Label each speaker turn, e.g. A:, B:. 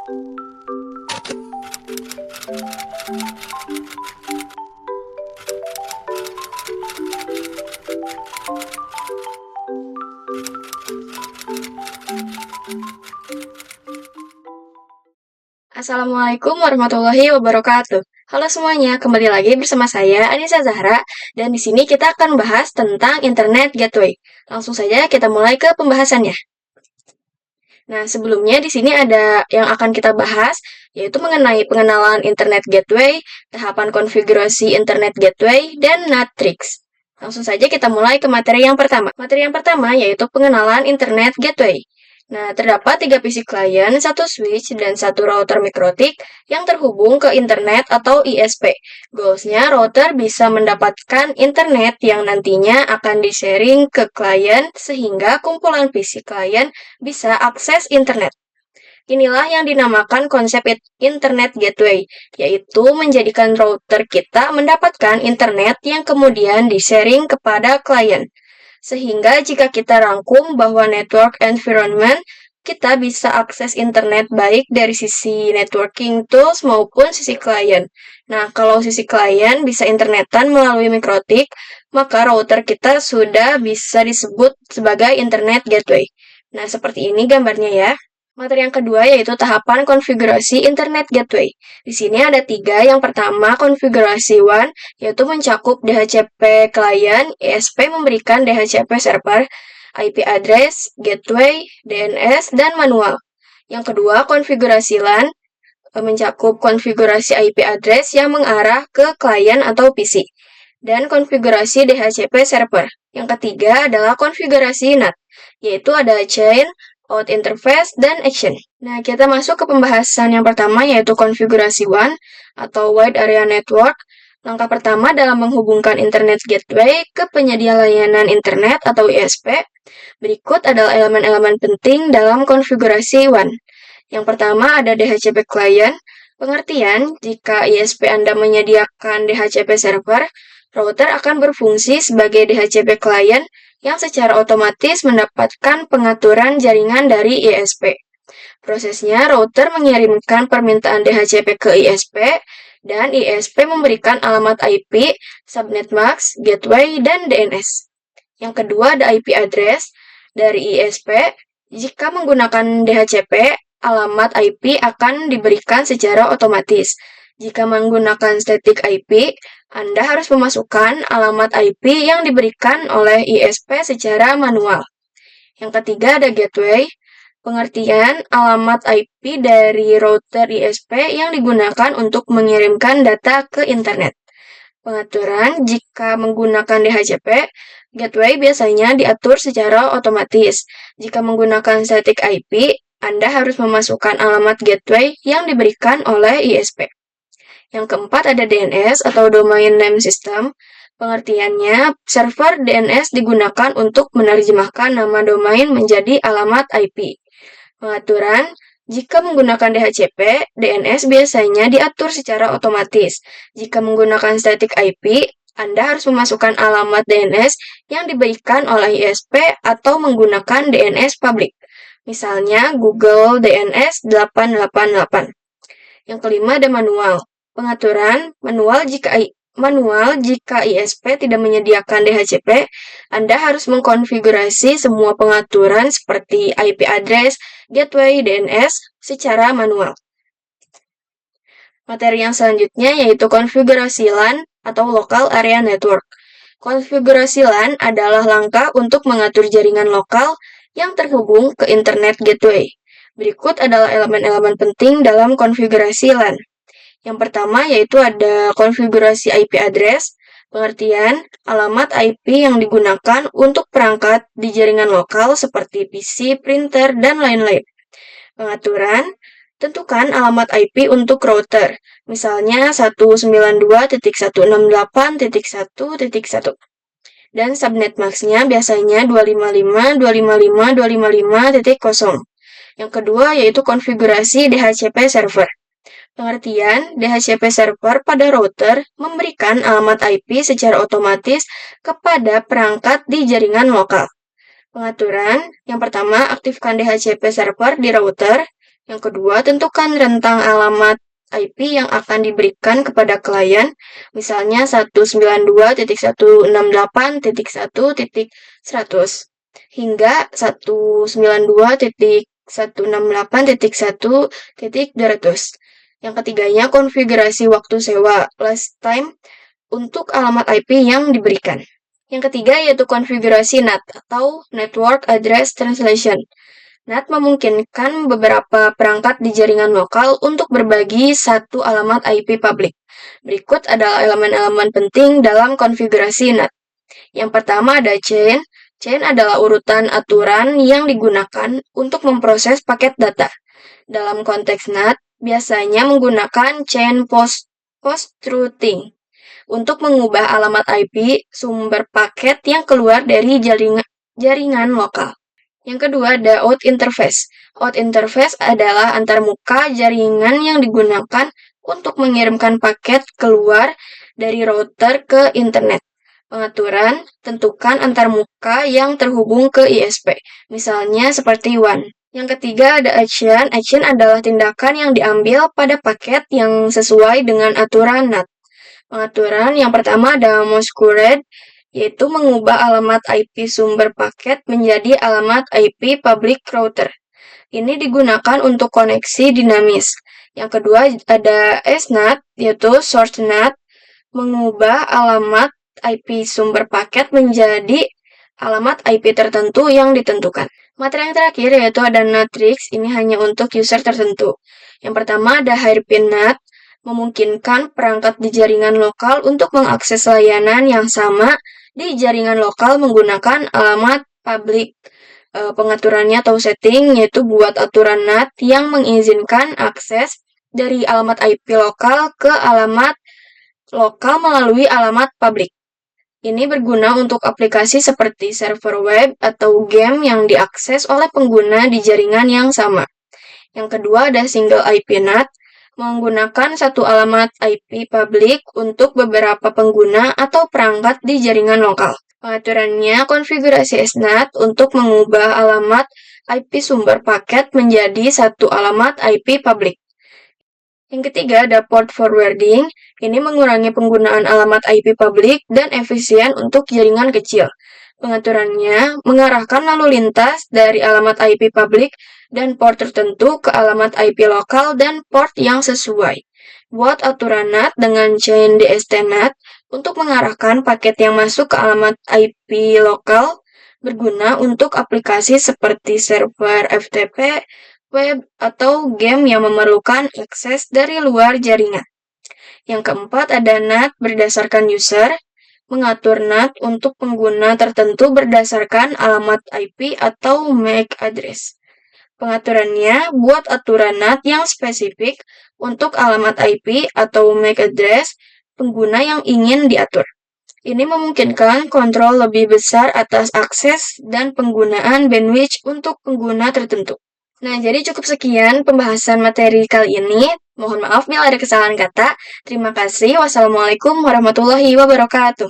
A: Assalamualaikum warahmatullahi wabarakatuh. Halo semuanya, kembali lagi bersama saya Anissa Zahra dan di sini kita akan bahas tentang Internet Gateway. Langsung saja kita mulai ke pembahasannya. Nah, sebelumnya di sini ada yang akan kita bahas, yaitu mengenai pengenalan Internet Gateway, tahapan konfigurasi Internet Gateway, dan NAT tricks. Langsung saja kita mulai ke materi yang pertama. Materi yang pertama yaitu pengenalan Internet Gateway. Nah, terdapat 3 PC client, 1 switch, dan 1 router mikrotik yang terhubung ke internet atau ISP. Goalsnya, router bisa mendapatkan internet yang nantinya akan di-sharing ke klien sehingga kumpulan PC client bisa akses internet. Inilah yang dinamakan konsep Internet Gateway, yaitu menjadikan router kita mendapatkan internet yang kemudian di-sharing kepada klien. Sehingga jika kita rangkum bahwa network environment, kita bisa akses internet baik dari sisi networking tools maupun sisi klien. Nah, kalau sisi klien bisa internetan melalui mikrotik, maka router kita sudah bisa disebut sebagai Internet Gateway. Nah, seperti ini gambarnya ya. Materi yang kedua yaitu tahapan konfigurasi Internet Gateway. Di sini ada 3. Yang pertama, konfigurasi one, yaitu mencakup DHCP client, ISP memberikan DHCP server, IP address, gateway, DNS, dan manual. Yang kedua, konfigurasi LAN, mencakup konfigurasi IP address yang mengarah ke klien atau PC. Dan konfigurasi DHCP server. Yang ketiga adalah konfigurasi NAT, yaitu ada chain, out interface, dan action. Nah, kita masuk ke pembahasan yang pertama yaitu konfigurasi one atau Wide Area Network. Langkah pertama dalam menghubungkan Internet Gateway ke penyedia layanan internet atau ISP. Berikut adalah elemen-elemen penting dalam konfigurasi one. Yang pertama ada DHCP client. Pengertian, jika ISP Anda menyediakan DHCP server, router akan berfungsi sebagai DHCP client yang secara otomatis mendapatkan pengaturan jaringan dari ISP. Prosesnya, router mengirimkan permintaan DHCP ke ISP, dan ISP memberikan alamat IP, subnet mask, gateway, dan DNS. Yang kedua ada IP address dari ISP. Jika menggunakan DHCP, alamat IP akan diberikan secara otomatis. Jika menggunakan static IP, Anda harus memasukkan alamat IP yang diberikan oleh ISP secara manual. Yang ketiga ada gateway. Pengertian, alamat IP dari router ISP yang digunakan untuk mengirimkan data ke internet. Pengaturan, jika menggunakan DHCP, gateway biasanya diatur secara otomatis. Jika menggunakan static IP, Anda harus memasukkan alamat gateway yang diberikan oleh ISP. Yang keempat ada DNS atau Domain Name System. Pengertiannya, server DNS digunakan untuk menerjemahkan nama domain menjadi alamat IP. Pengaturan, jika menggunakan DHCP, DNS biasanya diatur secara otomatis. Jika menggunakan static IP, Anda harus memasukkan alamat DNS yang diberikan oleh ISP atau menggunakan DNS public. Misalnya Google DNS 888. Yang kelima ada manual. Pengaturan, manual jika ISP tidak menyediakan DHCP, Anda harus mengkonfigurasi semua pengaturan seperti IP address, gateway, DNS secara manual. Materi yang selanjutnya yaitu konfigurasi LAN atau Local Area Network. Konfigurasi LAN adalah langkah untuk mengatur jaringan lokal yang terhubung ke Internet Gateway. Berikut adalah elemen-elemen penting dalam konfigurasi LAN. Yang pertama yaitu ada konfigurasi IP address. Pengertian, alamat IP yang digunakan untuk perangkat di jaringan lokal seperti PC, printer, dan lain-lain. Pengaturan, tentukan alamat IP untuk router, misalnya 192.168.1.1. Dan subnet max-nya biasanya 255.255.255.0. Yang kedua yaitu konfigurasi DHCP server. Pengertian, DHCP server pada router memberikan alamat IP secara otomatis kepada perangkat di jaringan lokal. Pengaturan, yang pertama, aktifkan DHCP server di router. Yang kedua, tentukan rentang alamat IP yang akan diberikan kepada klien, misalnya 192.168.1.100 hingga 192.168.1.200. Yang ketiganya, konfigurasi waktu sewa last time untuk alamat IP yang diberikan. Yang ketiga yaitu konfigurasi NAT atau Network Address Translation. NAT memungkinkan beberapa perangkat di jaringan lokal untuk berbagi satu alamat IP publik. Berikut adalah elemen-elemen penting dalam konfigurasi NAT. Yang pertama ada chain. Chain adalah urutan aturan yang digunakan untuk memproses paket data. Dalam konteks NAT, biasanya menggunakan chain post-routing untuk mengubah alamat IP sumber paket yang keluar dari jaringan lokal. Yang kedua ada out interface. Out interface adalah antarmuka jaringan yang digunakan untuk mengirimkan paket keluar dari router ke internet. Pengaturan, tentukan antarmuka yang terhubung ke ISP, misalnya seperti WAN. Yang ketiga ada action. Action adalah tindakan yang diambil pada paket yang sesuai dengan aturan NAT. Pengaturan yang pertama ada masquerade, yaitu mengubah alamat IP sumber paket menjadi alamat IP public router. Ini digunakan untuk koneksi dinamis. Yang kedua ada SNAT, yaitu source NAT, mengubah alamat IP sumber paket menjadi alamat IP tertentu yang ditentukan. Materi yang terakhir yaitu ada NATRIX, ini hanya untuk user tertentu. Yang pertama ada hairpin NAT, memungkinkan perangkat di jaringan lokal untuk mengakses layanan yang sama di jaringan lokal menggunakan alamat publik. Pengaturannya atau setting yaitu buat aturan NAT yang mengizinkan akses dari alamat IP lokal ke alamat lokal melalui alamat publik. Ini berguna untuk aplikasi seperti server web atau game yang diakses oleh pengguna di jaringan yang sama. Yang kedua ada single IP NAT, menggunakan satu alamat IP publik untuk beberapa pengguna atau perangkat di jaringan lokal. Pengaturannya konfigurasi SNAT untuk mengubah alamat IP sumber paket menjadi satu alamat IP publik. Yang ketiga ada port forwarding, ini mengurangi penggunaan alamat IP publik dan efisien untuk jaringan kecil. Pengaturannya mengarahkan lalu lintas dari alamat IP publik dan port tertentu ke alamat IP lokal dan port yang sesuai. Buat aturan NAT dengan chain DST NAT untuk mengarahkan paket yang masuk ke alamat IP lokal, berguna untuk aplikasi seperti server FTP, web, atau game yang memerlukan akses dari luar jaringan. Yang keempat ada NAT berdasarkan user, mengatur NAT untuk pengguna tertentu berdasarkan alamat IP atau MAC address. Pengaturannya buat aturan NAT yang spesifik untuk alamat IP atau MAC address pengguna yang ingin diatur. Ini memungkinkan kontrol lebih besar atas akses dan penggunaan bandwidth untuk pengguna tertentu. Nah, jadi cukup sekian pembahasan materi kali ini. Mohon maaf bila ada kesalahan kata. Terima kasih. Wassalamualaikum warahmatullahi wabarakatuh.